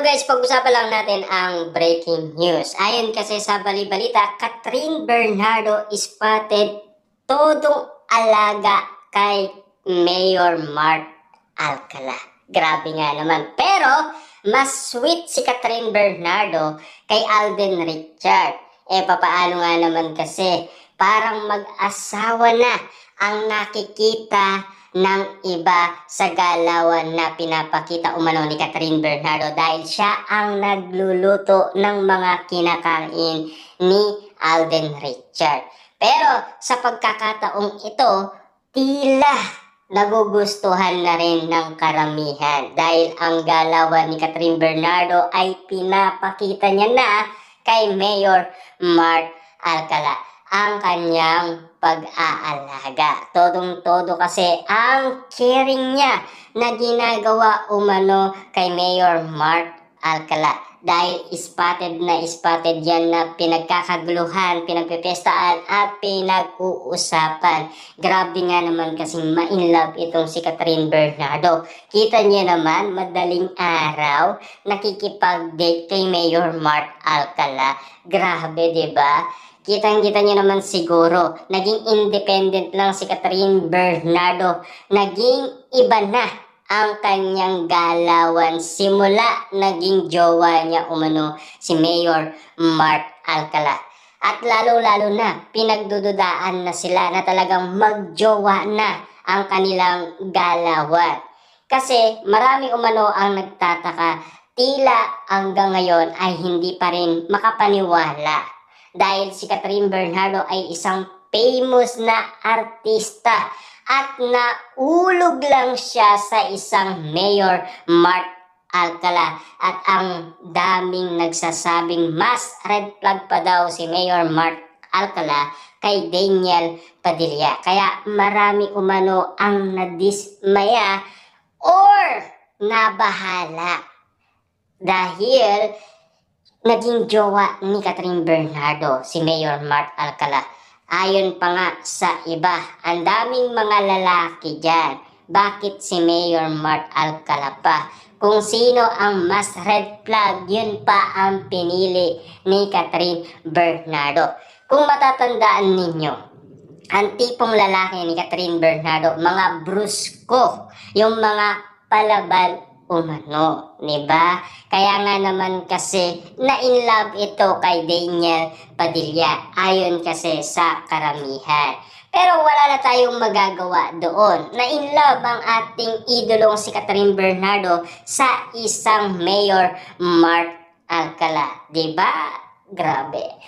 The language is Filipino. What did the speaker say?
Hello guys, pag-usapan lang natin ang breaking news. Ayon kasi sa bali-balita, Catherine Bernardo spotted todong alaga kay Mayor Mark Alcala. Grabe nga naman. Pero, mas sweet si Catherine Bernardo kay Alden Richard. Papaano nga naman kasi, parang mag-asawa na ang nakikita ng iba sa galawan na pinapakita umano ni Catherine Bernardo dahil siya ang nagluluto ng mga kinakain ni Alden Richard. Pero sa pagkakataong ito, tila nagugustuhan na rin ng karamihan dahil ang galawan ni Catherine Bernardo ay pinapakita niya na kay Mayor Mark Alcala ang kanyang pag-aalaga. Todong-todo kasi ang caring niya na ginagawa umano kay Mayor Mark Alcala. Dahil spotted yan na pinagkakaguluhan, pinagpipestaan at pinag-uusapan. Grabe nga naman kasing ma-inlove itong si Catherine Bernardo. Kita niya naman, madaling araw, nakikipag-date kay Mayor Mark Alcala. Grabe, diba? Kitang-kita niyo naman siguro, naging independent lang si Catherine Bernardo. Naging iba na ang kanyang galawan. Simula naging jowa niya umano si Mayor Mark Alcala. At lalo-lalo na, pinagdududaan na sila na talagang magjowa na ang kanilang galawan. Kasi marami umano ang nagtataka, tila hanggang ngayon ay hindi pa rin makapaniwala. Dahil si Catherine Bernardo ay isang famous na artista at naulog lang siya sa isang Mayor Mark Alcala at ang daming nagsasabing mas red flag pa daw si Mayor Mark Alcala kay Daniel Padilla. Kaya marami umano ang nadismaya or nabahala dahil naging jowa ni Catherine Bernardo si Mayor Mark Alcala. Ayon pa nga sa iba, ang daming mga lalaki dyan. Bakit si Mayor Mark Alcala pa? Kung sino ang mas red flag, yun pa ang pinili ni Catherine Bernardo. Kung matatandaan ninyo, ang tipong lalaki ni Catherine Bernardo, mga brusko, yung mga palaban umano, diba? Kaya nga naman kasi na-inlove ito kay Daniel Padilla ayon kasi sa karamihan. Pero wala na tayong magagawa doon. Na-inlove ang ating idolong si Catherine Bernardo sa isang Mayor Mark Alcala, diba? Grabe.